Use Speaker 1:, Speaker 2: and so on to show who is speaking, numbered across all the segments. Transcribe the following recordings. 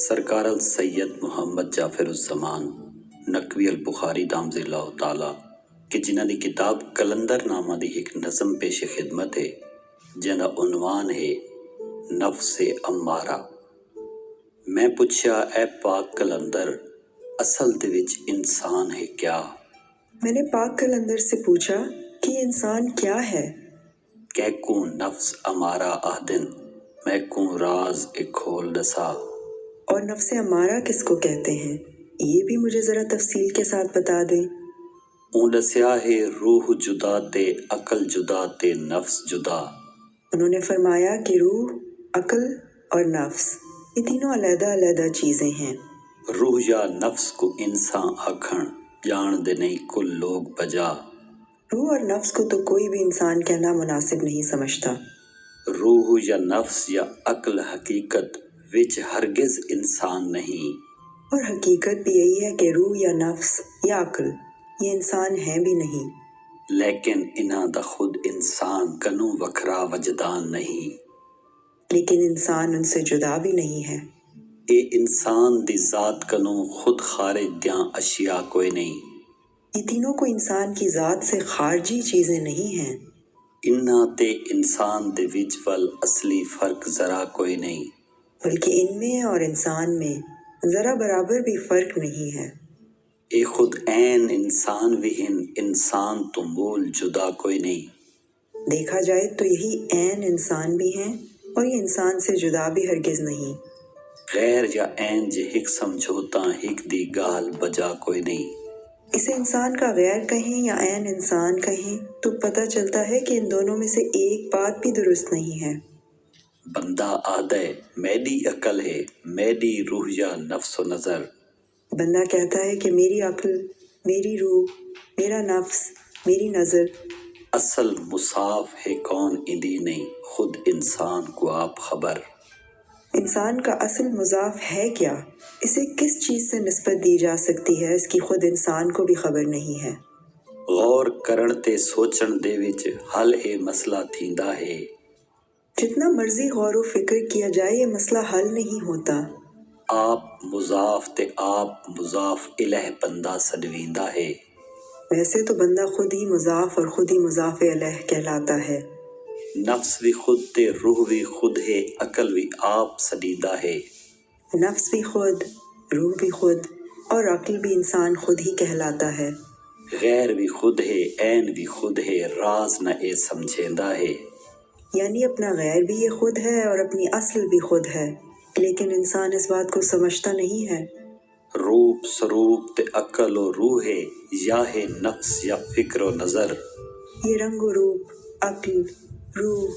Speaker 1: سرکار السید محمد جعفر الزمان نقوی البخاری دامز اللہ تعالی کہ جنہ دی کتاب کلندر نامہ دی ایک نظم پیش خدمت ہے جنہ عنوان ہے نفس امارہ۔ میں پوچھا اے پاک کلندر اصل دے وچ انسان ہے کیا؟
Speaker 2: میں نے پاک کلندر سے پوچھا کہ یہ انسان کیا ہے؟
Speaker 1: کہ کو نفس امارہ آہدن میں کو راز ایک کھول دسا۔
Speaker 2: اور نفس امارہ کس کو کہتے ہیں؟ یہ بھی مجھے ذرا تفصیل کے ساتھ بتا دیں۔
Speaker 1: اون دسیا ہے روح جدا تے عقل جدا تے نفس جدا۔
Speaker 2: انہوں نے فرمایا کہ روح، عقل اور نفس یہ تینوں علیحدہ علیحدہ چیزیں ہیں۔
Speaker 1: روح یا نفس کو انسان آکھن جان دے نہیں کل لوگ بجا۔
Speaker 2: روح اور نفس کو تو کوئی بھی انسان کہنا مناسب نہیں سمجھتا۔
Speaker 1: روح یا نفس یا عقل حقیقت وچ ہرگز انسان نہیں۔
Speaker 2: اور حقیقت بھی یہی ہے کہ روح یا نفس یا عقل یہ انسان ہیں بھی نہیں۔
Speaker 1: لیکن انہاں دا خود انسان کنوں وکھرا وجدان نہیں۔
Speaker 2: لیکن انسان ان سے جدا بھی نہیں ہے۔
Speaker 1: اے انسان دی ذات کنوں خود خارج دیاں اشیاء کوئی نہیں۔
Speaker 2: یہ تینوں کو انسان کی ذات سے خارجی چیزیں نہیں ہیں۔
Speaker 1: انہاں تے انسان دے وچ ول اصلی فرق ذرا کوئی نہیں۔
Speaker 2: بلکہ ان میں اور انسان میں ذرا برابر بھی فرق نہیں ہے۔
Speaker 1: اے خود عین انسان بھی ہن انسان تو مول جدا کوئی نہیں۔
Speaker 2: دیکھا جائے تو یہی عین انسان بھی ہیں اور یہ انسان سے جدا بھی ہرگز نہیں۔
Speaker 1: غیر یا عین جے ہک سمجھوتا ہک دی گال بجا کوئی نہیں۔
Speaker 2: اسے انسان کا غیر کہیں یا عین انسان کہیں تو پتہ چلتا ہے کہ ان دونوں میں سے ایک بات بھی درست نہیں ہے۔
Speaker 1: بندہ آدھے میری عقل ہے میری روح یا نفس و نظر۔
Speaker 2: بندہ کہتا ہے کہ میری عقل، میری روح، میرا نفس، میری نظر۔
Speaker 1: اصل مصاف ہے کون اندی نہیں خود انسان کو آپ خبر۔
Speaker 2: انسان کا اصل مضاف ہے کیا؟ اسے کس چیز سے نسبت دی جا سکتی ہے اس کی خود انسان کو بھی خبر نہیں ہے۔
Speaker 1: غور کرن تے سوچن دے وچ حل ہے مسئلہ تھیندا ہے۔
Speaker 2: جتنا مرضی غور و فکر کیا جائے یہ مسئلہ حل نہیں ہوتا۔
Speaker 1: آپ مضاف تے آپ مضاف الیہ بندہ سڈویندا ہے۔
Speaker 2: ویسے تو بندہ خود ہی مضاف اور خود ہی مضاف الیہ کہلاتا ہے۔
Speaker 1: نفس بھی خود تے روح بھی خود ہے عقل بھی آپ سڈیندا ہے۔
Speaker 2: نفس بھی خود، روح بھی خود اور عقل بھی انسان خود ہی کہلاتا ہے۔
Speaker 1: غیر بھی خود ہے عین بھی خود ہے راز نہ اے سمجھیندا ہے۔
Speaker 2: یعنی اپنا غیر بھی یہ خود ہے اور اپنی اصل بھی خود ہے، لیکن انسان اس بات کو سمجھتا نہیں ہے۔
Speaker 1: روپ سروپ تے عقل و روح ہے یا ہے نفس یا فکر و نظر۔
Speaker 2: یہ رنگ و روپ، عقل، روح،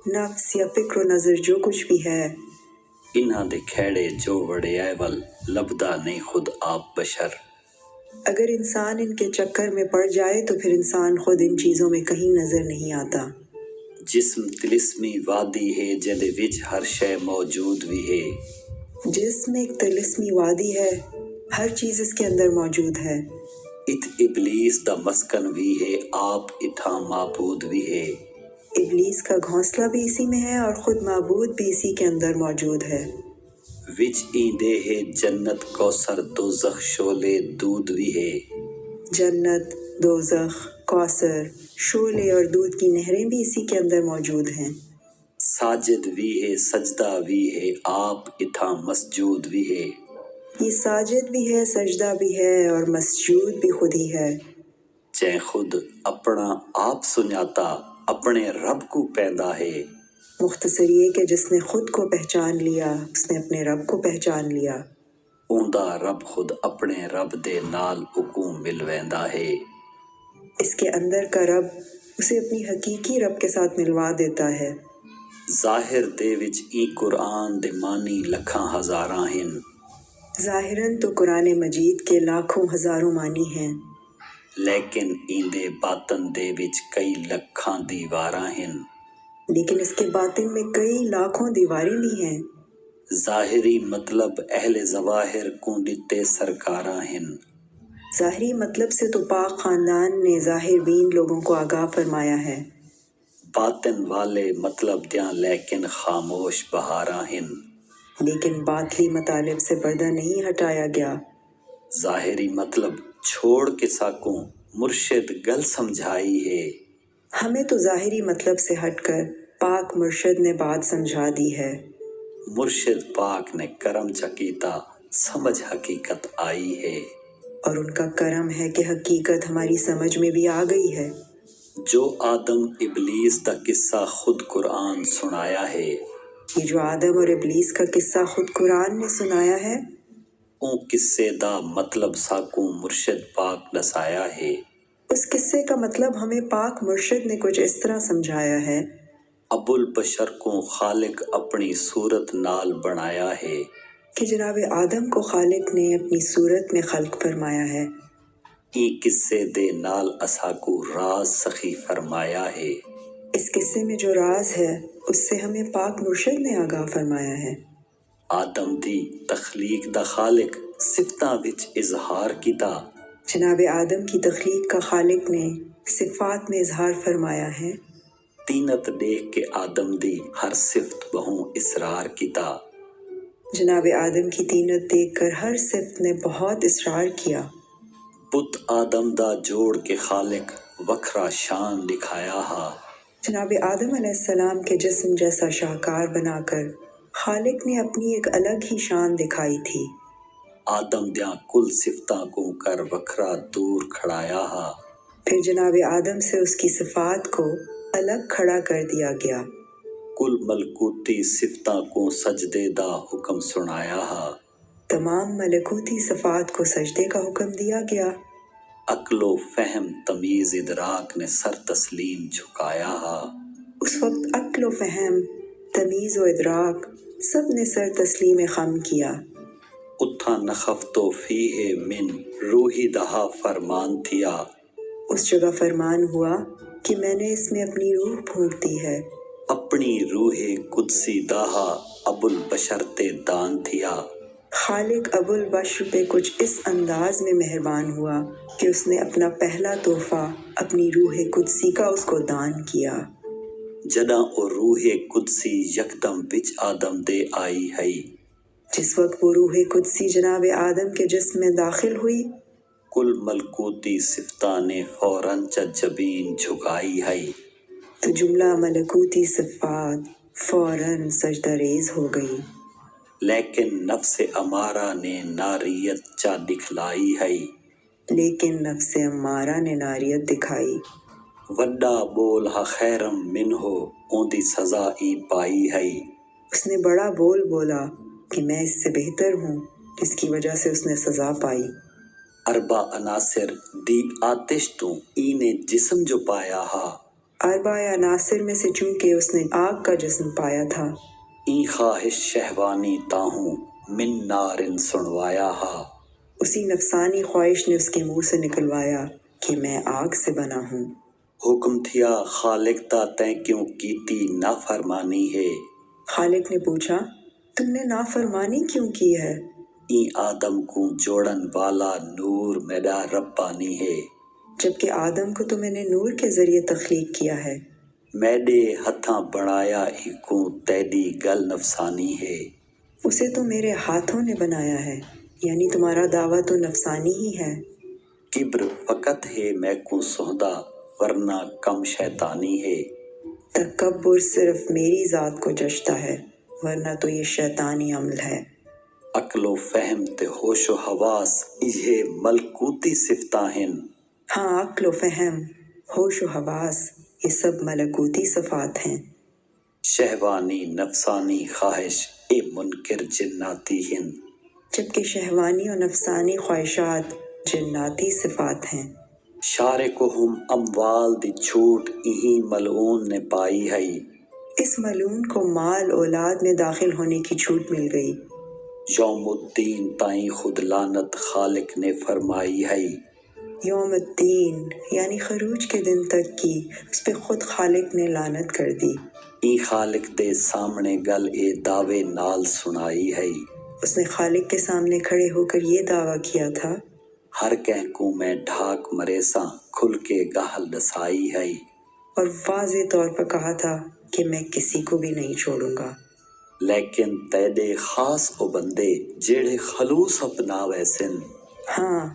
Speaker 2: نفس یا فکر و نظر جو کچھ بھی ہے،
Speaker 1: انہاں دے کھیڑے جو وڑیائے ول لبدا نہیں خود آپ بشر۔
Speaker 2: اگر انسان ان کے چکر میں پڑ جائے تو پھر انسان خود ان چیزوں میں کہیں نظر نہیں آتا۔
Speaker 1: جسم طلسمی وادی ہے جدے وچ ہر شے موجود بھی ہے۔
Speaker 2: جسم ایک طلسمی وادی ہے، ہر چیز اس کے اندر موجود ہے۔
Speaker 1: ات ابلیس دا مسکن بھی ہے آپ اتھا معبود بھی ہے۔
Speaker 2: ابلیس کا گھونسلہ بھی اسی میں ہے اور خود معبود بھی اسی کے اندر موجود ہے۔
Speaker 1: وچ ایندے ہے جنت کوثر دوزخ شعلے دودھ بھی ہے۔
Speaker 2: جنت، دوزخ، کوثر، شعلے اور دودھ کی نہریں بھی اسی کے اندر موجود ہیں۔
Speaker 1: ساجد بھی ہے سجدہ بھی ہے آپ اتھا مسجود بھی ہے۔
Speaker 2: یہ ساجد بھی ہے، سجدہ بھی ہے اور مسجود بھی خود ہی ہے۔
Speaker 1: جے خود اپنا آپ سناتا اپنے رب کو پیندا ہے۔
Speaker 2: مختصر یہ کہ جس نے خود کو پہچان لیا اس نے اپنے رب کو پہچان لیا۔
Speaker 1: اوندا رب خود اپنے رب دے نال حکم ملویندا ہے۔
Speaker 2: اس کے اندر کا رب اسے اپنی حقیقی رب کے ساتھ ملوا دیتا ہے۔
Speaker 1: ظاہر دے وچ ای قرآن دے معنی لکھاں ہزاراں ہن۔
Speaker 2: ظاہراً تو قرآن مجید کے لاکھوں ہزاروں معنی ہیں،
Speaker 1: لیکن ایندے باطن دے وچ کئی لکھاں دیواراں ہن۔
Speaker 2: لیکن اس کے باطن میں کئی لاکھوں دیواریں بھی ہیں۔
Speaker 1: ظاہری مطلب اہل ظواہر کو دتے سرکاراں ہن۔
Speaker 2: ظاہری مطلب سے تو پاک خاندان نے ظاہر بین لوگوں کو آگاہ فرمایا ہے۔
Speaker 1: باطن والے مطلب دیاں لیکن خاموش بہاراں ہن۔
Speaker 2: لیکن باطلی مطالب سے پردہ نہیں ہٹایا گیا۔
Speaker 1: ظاہری مطلب چھوڑ کے ساکوں مرشد گل سمجھائی ہے۔
Speaker 2: ہمیں تو ظاہری مطلب سے ہٹ کر پاک مرشد نے بات سمجھا دی ہے۔
Speaker 1: مرشد پاک نے کرم چکیتا سمجھ حقیقت آئی ہے۔
Speaker 2: اور ان کا کرم ہے کہ حقیقت ہماری سمجھ میں بھی آ گئی ہے۔
Speaker 1: جو آدم ابلیس دا قصہ خود قرآن سنایا ہے،
Speaker 2: یہ جو آدم اور ابلیس کا قصہ خود قرآن نے سنایا ہے،
Speaker 1: اون قصے دا مطلب ساکوں مرشد پاک دسایا ہے۔
Speaker 2: اس قصے کا مطلب ہمیں پاک مرشد نے کچھ اس طرح سمجھایا ہے۔
Speaker 1: ابو البشر کو خالق اپنی صورت نال بنایا ہے۔
Speaker 2: کہ جناب آدم کو خالق نے اپنی صورت میں خلق فرمایا ہے۔
Speaker 1: ای قصے دے نال اساکو راز سخی فرمایا ہے۔
Speaker 2: اس قصے میں جو راز ہے اس سے ہمیں پاک مرشد نے آگاہ فرمایا ہے۔
Speaker 1: آدم دی تخلیق دا خالق صفتاں وچ اظہار کیتا۔
Speaker 2: جناب آدم کی تخلیق کا خالق نے صفات میں اظہار فرمایا ہے۔
Speaker 1: تینت دیکھ کے آدم دی ہر صفت بہوں اصرار کیتا۔
Speaker 2: جناب آدم کی تینت دیکھ کر ہر صفت نے بہت اصرار کیا۔
Speaker 1: بت آدم دا جوڑ کے خالق وکھرا شان دکھایا ہا۔
Speaker 2: جناب آدم علیہ السلام کے جسم جیسا شاہکار بنا کر خالق نے اپنی ایک الگ ہی شان دکھائی تھی۔
Speaker 1: آدم دیاں کل صفتاں کو کر وکھرا دور کھڑایا ہا۔
Speaker 2: پھر جناب آدم سے اس کی صفات کو الگ کھڑا کر دیا گیا۔
Speaker 1: کل ملکوتی صفتاں کو سجدے دا حکم سنایا ہا۔
Speaker 2: تمام ملکوتی صفات کو سجدے کا حکم دیا گیا۔
Speaker 1: عقل و فہم تمیز ادراک نے سر تسلیم جھکایا ہا۔
Speaker 2: اس وقت عقل و فہم، تمیز و ادراک سب نے سر تسلیم خم کیا۔
Speaker 1: اتھا نخفتو فیہ من روحی دہا فرمان تھیا۔
Speaker 2: اس جگہ فرمان ہوا کہ میں نے اس میں اپنی روح پھونک دی ہے۔
Speaker 1: اپنی روح قدسی دہا ابو البشر تے دان تھیا۔
Speaker 2: خالق ابو البشر پہ کچھ اس انداز میں مہربان ہوا کہ اس نے اپنا پہلا تحفہ اپنی روح قدسی کا اس کو دان کیا۔
Speaker 1: جداں او روح قدسی یکدم وچ آدم دے آئی ہے۔
Speaker 2: جس وقت وہ روح قدسی جناب آدم کے جسم میں داخل ہوئی،
Speaker 1: کل ملکوتی صفتاں نے فوراً جبین جھکائی ہے۔
Speaker 2: تو جملہ ملکوتی صفات فوراً سجدہ ریز ہو گئی۔
Speaker 1: لیکن نفس امارہ نے ناریت چا دکھلائی ہے۔
Speaker 2: لیکن نفس امارہ نے ناریت دکھائی۔
Speaker 1: وڈا بول ہا خیرم منہو اون دی سزا ای پائی ہے۔
Speaker 2: اس نے بڑا بول بولا کہ میں اس سے بہتر ہوں، جس کی وجہ سے اس نے سزا پائی۔
Speaker 1: اربع عناصر دی آتش تو ای نے جسم جو پایا ہا۔
Speaker 2: اربع عناصر میں سے چونکہ اس نے آگ کا جسم پایا تھا،
Speaker 1: ای خواہش شہوانی تاہوں من نارن سنوایا ہا۔
Speaker 2: اسی نفسانی خواہش نے اس کے منہ سے نکلوایا کہ میں آگ سے بنا ہوں۔
Speaker 1: حکم تھیا خالق تا تیں کیوں کیتی نافرمانی ہے۔
Speaker 2: خالق نے پوچھا، تم نے نافرمانی کیوں کی ہے؟
Speaker 1: ای آدم کو جوڑن والا نور میرا ربانی ہے۔
Speaker 2: جبکہ آدم کو تو میں نے نور کے ذریعے تخلیق کیا ہے۔
Speaker 1: میڈے ہتھاں بنایا ہی کو تیدی گل نفسانی ہے۔
Speaker 2: اسے تو میرے ہاتھوں نے بنایا ہے، یعنی تمہارا دعویٰ تو نفسانی ہی ہے۔
Speaker 1: کبر فقط ہے میں کو سہدا ورنہ کم شیطانی ہے۔
Speaker 2: تکبر صرف میری ذات کو جچتا ہے، ورنہ تو یہ شیطانی عمل ہے۔
Speaker 1: عقل و فہم تے ہوش و حواس یہ ملکوتی صفتاں ہیں۔
Speaker 2: ہاں، عقل و فہم، ہوش و حواس یہ سب ملکوتی صفات ہیں۔
Speaker 1: شہوانی نفسانی خواہش اے منکر جناتی ہیں۔
Speaker 2: جبکہ شہوانی و نفسانی خواہشات جناتی صفات ہیں۔
Speaker 1: شارکہم اموال دی چھوٹ یہی ملعون نے پائی ہے۔
Speaker 2: اس ملعون کو مال اولاد میں داخل ہونے کی چھوٹ مل گئی۔
Speaker 1: یوم الدین تائیں خود لعنت خالق نے فرمائی ہے۔
Speaker 2: یوم الدین یعنی خروج کے دن تک کی اس پہ خود خالق نے لعنت کر دی۔
Speaker 1: ای خالق دے سامنے گل اے دعوے نال سنائی ہے۔
Speaker 2: اس نے خالق کے سامنے کھڑے ہو کر یہ دعویٰ کیا تھا،
Speaker 1: ہر کہیں کو میں ڈھاک مریساں کھل کے گاہل دسائی ہے۔
Speaker 2: اور واضح طور پر کہا تھا کہ میں کسی کو بھی نہیں چھوڑوں گا۔
Speaker 1: لیکن تیدے خاص او بندے جیڑے خلوص اپنا ویسن،
Speaker 2: ہاں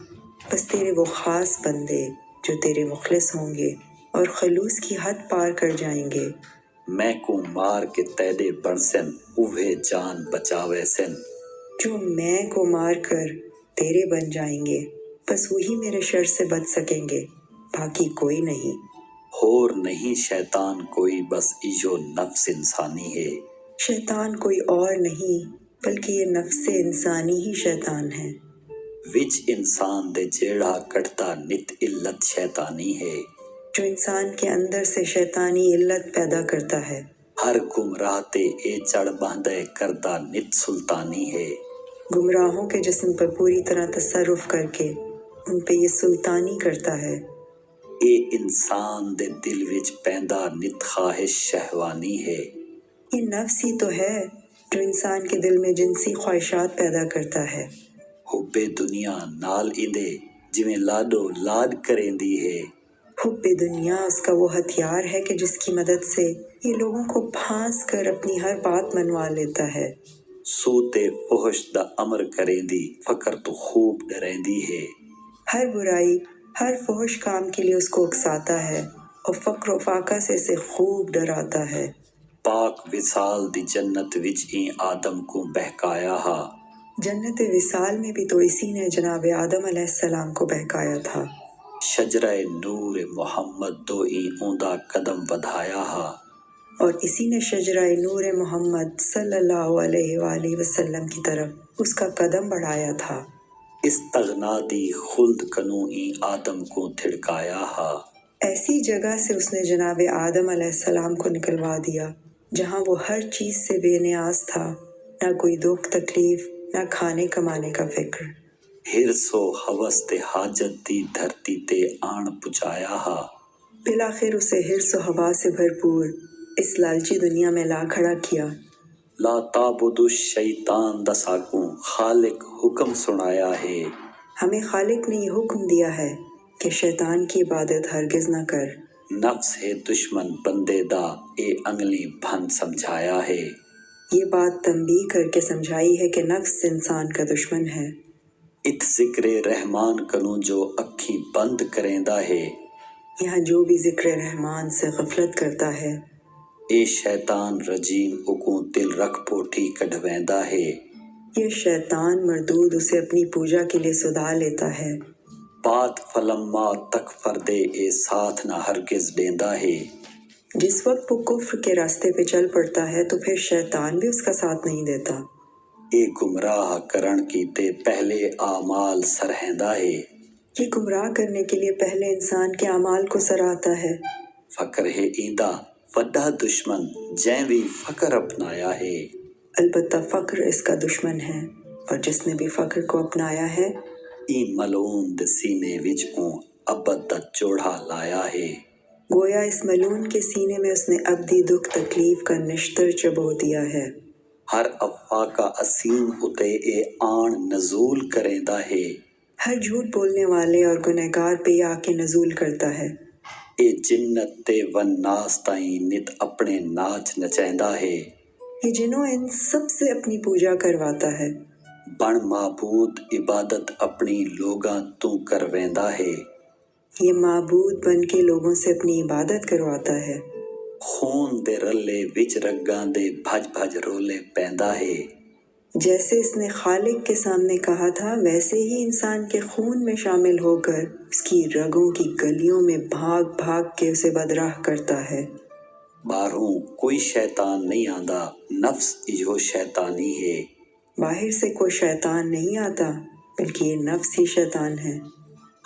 Speaker 2: بس تیرے وہ خاص بندے جو تیرے مخلص ہوں گے اور خلوص کی حد پار کر جائیں گے۔
Speaker 1: میں کو مار کے تیدے بڑسن اوہے جان بچاوے سن،
Speaker 2: جو میں کو مار کر تیرے بن جائیں گے بس وہی میرے شر سے بچ سکیں گے، باقی کوئی نہیں۔
Speaker 1: اور نہیں شیطان کوئی بس ایجو نفس انسانی ہے،
Speaker 2: شیطان کوئی اور نہیں بلکہ یہ نفس انسانی ہی شیطان ہے،
Speaker 1: وچ انسان دے جیڑا کٹتا نت علت شیطانی ہے،
Speaker 2: جو انسان کے اندر سے شیطانی علت پیدا کرتا ہے۔
Speaker 1: ہر گمراہ تے اے چڑھ باندھے کردہ نت سلطانی ہے،
Speaker 2: گمراہوں کے جسم پر پوری طرح تصرف کر کے ان پہ یہ سلطانی کرتا ہے۔
Speaker 1: اے انسان دے دل وچ پیندا نت خواہش شہوانی ہے،
Speaker 2: یہ نفس ہی تو ہے جو انسان کے دل میں جنسی خواہشات پیدا کرتا ہے۔
Speaker 1: حب دنیا نال ایندے جویں لاڈو لاڈ کریندی ہے،
Speaker 2: حب دنیا اس کا وہ ہتھیار ہے کہ جس کی مدد سے یہ لوگوں کو پھانس کر اپنی ہر بات منوا لیتا ہے۔
Speaker 1: سوتے فحش دا امر کریندی فقر تو خوب ڈریندی ہے،
Speaker 2: ہر برائی ہر فحش کام کے لیے اس کو اکساتا ہے اور فقر و فاقہ سے اسے خوب ڈراتا ہے۔
Speaker 1: پاک وصال دی جنت وچ این آدم کو بہکایا ہا،
Speaker 2: جنت وصال میں بھی تو اسی نے جناب آدم علیہ السلام کو بہکایا تھا۔
Speaker 1: شجرہ نور محمد دو این اوندا قدم بدھایا ہا،
Speaker 2: اور اسی نے شجرہ نور محمد صلی اللہ علیہ وآلہ وسلم کی طرف اس کا قدم بڑھایا تھا۔
Speaker 1: استغنا دی خلد کنو این آدم کو تھڑکایا ہا،
Speaker 2: ایسی جگہ سے اس نے جناب آدم علیہ السلام کو نکلوا دیا جہاں وہ ہر چیز سے بے نیاز تھا، نہ کوئی دکھ تکلیف نہ کھانے کمانے کا فکر۔
Speaker 1: ہرس و ہوس تے حاجت دی دھرتی تے آن پچایا ہا،
Speaker 2: بالآخر اسے حرص و ہوا سے بھرپور اس لالچی دنیا میں لا کھڑا کیا۔
Speaker 1: لا تعبدوا الشیطان دساکوں خالق حکم سنایا ہے،
Speaker 2: ہمیں خالق نے یہ حکم دیا ہے کہ شیطان کی عبادت ہرگز نہ کر۔
Speaker 1: نفس ہے دشمن بندے دا اے انگلی بھن سمجھایا ہے،
Speaker 2: یہ بات تنبیہ کر کے سمجھائی ہے کہ نفس انسان کا دشمن ہے۔
Speaker 1: ات ذکر رحمان کنو جو اکھیں بند کریندا ہے،
Speaker 2: یہاں جو بھی ذکر رحمان سے غفلت کرتا ہے،
Speaker 1: اے شیطان رجیم اکوں دل رکھ پوٹھی کڈھویندا ہے،
Speaker 2: یہ شیطان مردود اسے اپنی پوجا کے لیے سدھا لیتا ہے۔
Speaker 1: بات فلما تکفر دے اے ساتھ نہ ہرگز دیندا ہے،
Speaker 2: جس وقت وہ کفر کے راستے پہ چل پڑتا ہے تو پھر شیطان بھی اس کا ساتھ نہیں دیتا۔
Speaker 1: اے گمراہ کرن کی تے پہلے اعمال سرہندا ہے،
Speaker 2: یہ گمراہ کرنے کے لیے پہلے انسان کے اعمال کو سراہتا ہے۔
Speaker 1: فقر ہے ایندا وڈا دشمن جیں بھی فقر اپنایا ہے،
Speaker 2: البتہ فقر اس کا دشمن ہے، اور جس نے بھی فقر کو اپنایا ہے
Speaker 1: این ملعون دے سینے وچ اون ابد دا چوڑا لایا ہے،
Speaker 2: گویا اس ملعون کے سینے میں اس نے ابدی دکھ تکلیف کا نشتر چبو دیا ہے۔
Speaker 1: ہر افاقہ اسیم اتے اے آن نزول کریندا ہے،
Speaker 2: ہر جھوٹ بولنے والے اور گنہگار پہ یہ آ کے نزول کرتا ہے۔
Speaker 1: اے جنت تے ون ناس تائیں نت اپنے ناچ نچیندا ہے،
Speaker 2: یہ جنوں ان سب سے اپنی پوجا کرواتا ہے۔
Speaker 1: بن معبود عبادت اپنی لوگاں تو کرویندا ہے،
Speaker 2: یہ معبود بن کے لوگوں سے اپنی عبادت کرواتا ہے۔
Speaker 1: خون دے رلے وچ رگاں دے بھج بھج رولے پیندا ہے،
Speaker 2: جیسے اس نے خالق کے سامنے کہا تھا ویسے ہی انسان کے خون میں شامل ہو کر اس کی رگوں کی گلیوں میں بھاگ بھاگ کے اسے بدراہ کرتا ہے۔
Speaker 1: باہروں کوئی شیطان نہیں آندا، نفس ایہو شیطانی ہے،
Speaker 2: باہر سے کوئی شیطان نہیں آتا بلکہ یہ نفس ہی شیطان ہے۔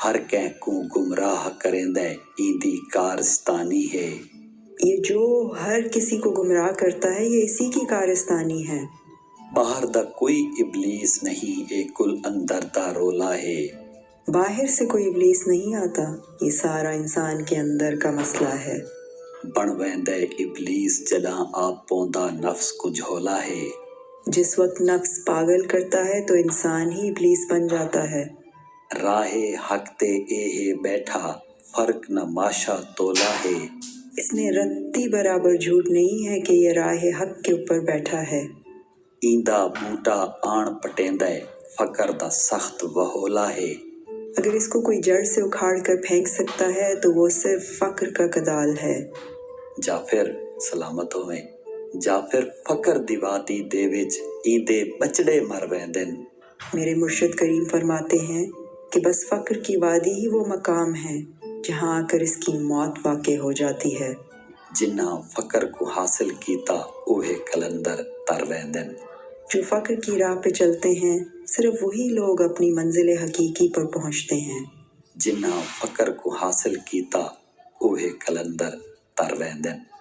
Speaker 1: ہر کہیں کو گمراہ کریندے ایندی کارستانی ہے،
Speaker 2: یہ جو ہر کسی کو گمراہ کرتا ہے یہ اسی کی کارستانی ہے۔
Speaker 1: باہر دا کوئی ابلیس نہیں، اے کل اندر دا رولا ہے،
Speaker 2: باہر سے کوئی ابلیس نہیں آتا، یہ سارا انسان کے اندر کا مسئلہ ہے۔
Speaker 1: بن ویندے ابلیس جلاں آپ پوندا نفس کو جھولا ہے،
Speaker 2: جس وقت نفس پاگل کرتا ہے تو انسان ہی ابلیس بن جاتا ہے۔
Speaker 1: راہ حق تے اے ہے بیٹھا فرق نہ ماشا تولا ہے،
Speaker 2: اس میں رتی برابر جھوٹ نہیں ہے کہ یہ راہ حق کے اوپر بیٹھا ہے۔
Speaker 1: ایندا بوٹا آن پٹیندا ہے فقر دا سخت وہولا ہے۔
Speaker 2: اگر اس کو کوئی جڑ سے اکھاڑ کر پھینک سکتا ہے تو وہ صرف فقر کا کدال ہے۔
Speaker 1: جعفر سلامت ہوئے، جعفر فقر دی وادی دے وچ ایندے بچڑے مر ویندن۔
Speaker 2: میرے مرشد کریم فرماتے ہیں کہ بس فقر کی وادی ہی وہ مقام ہے جہاں آ کر اس کی موت واقع ہو جاتی ہے۔
Speaker 1: جنہ فقر کو حاصل کیتا اوہے کلندر تر ویندن۔
Speaker 2: جو فقر کی راہ پہ چلتے ہیں صرف وہی لوگ اپنی منزل حقیقی پر پہنچتے ہیں۔
Speaker 1: جنہ فقر کو حاصل کیتا اوہے کلندر تر ویندن۔